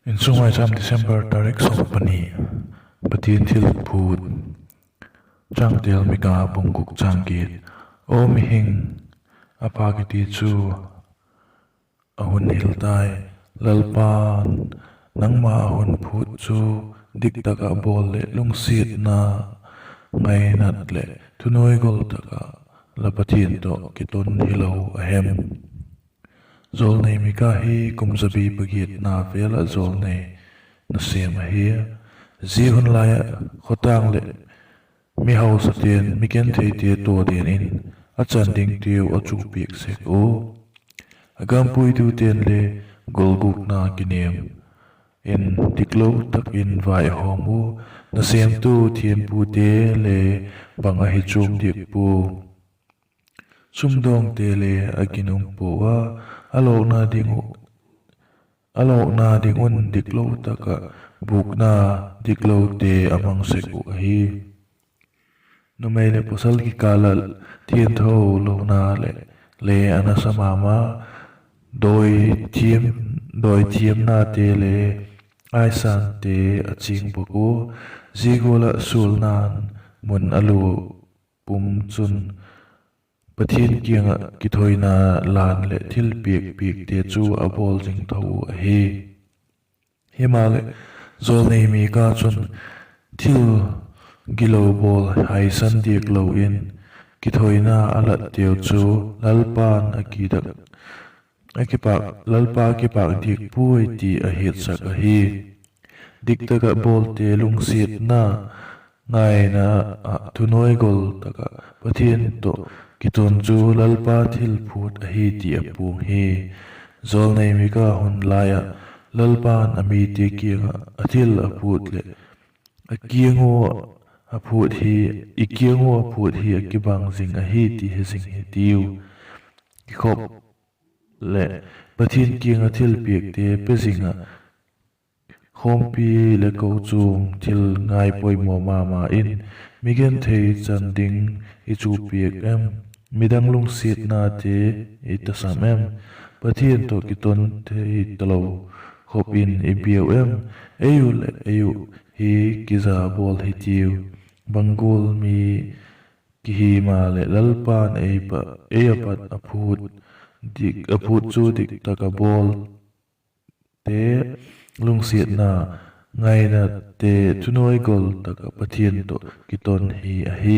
Insung Maicham December tarik Sopani Pathian THIL PHUT THIL Mika Bungkuk Changkit O mihing Apagiti Chu Ahun Hiltai Lalpan Nangma Ahun Phut Chu Diktaka bawl le lungsit na ngai nat le tunoi gol taka la pathian to kiton hilo ahem zol nei mika hi kumzabi bagit na vela zol nei na sem hi zihun laya khotang le mi hau satien miken thei te to den in achan ding tiu achu pik sek o agam pui tu ten le golguk na kinem in diklo tak in vai homu na sem tu thien pu te le banga hi chum dik pu sumdong te le aginum pu wa alo na dingun diklo taka buk na diklo te amang seku hi numai le posal ki kalal thien tho lo na le ana samama doi thiam na te le ai san te aching boku zigola sulnan mun alu pum chun pathian kianga kithoina lan le thil pik te chu a bawl jing tho hi himale zol nei mi ka chun thil gilo bawl hai san dik lo in kithoina alat teu chu lalpan akidak lalpa kipak dik pui ti a hit sak a hi diktaka bawl te lungsit na ngai na tunoi gol taka pathian to kiton chu lalpa thil phut a hi ti a pung hi zol nei mika hun laya lalpan ami te kianga a thil a phut le a kiango a phut hi ikiango a phut hi a kibang zing a hi ti he zing hi tiu ki khop le pathian kianga thil pik te pe zinga khompi le ko chung thil ngai poi mo ma in migen thei chan ding I chu pik em midang lung sit na te itasam em pathian to kiton thei talo khop in ibiu em ayu hi kiza bawl hi tiu bangul mi ki hi ma le lalpan apat aphut chu dik taka bawl te lungsit na ngai na te tunoi gol taka pathian to kiton hi a hi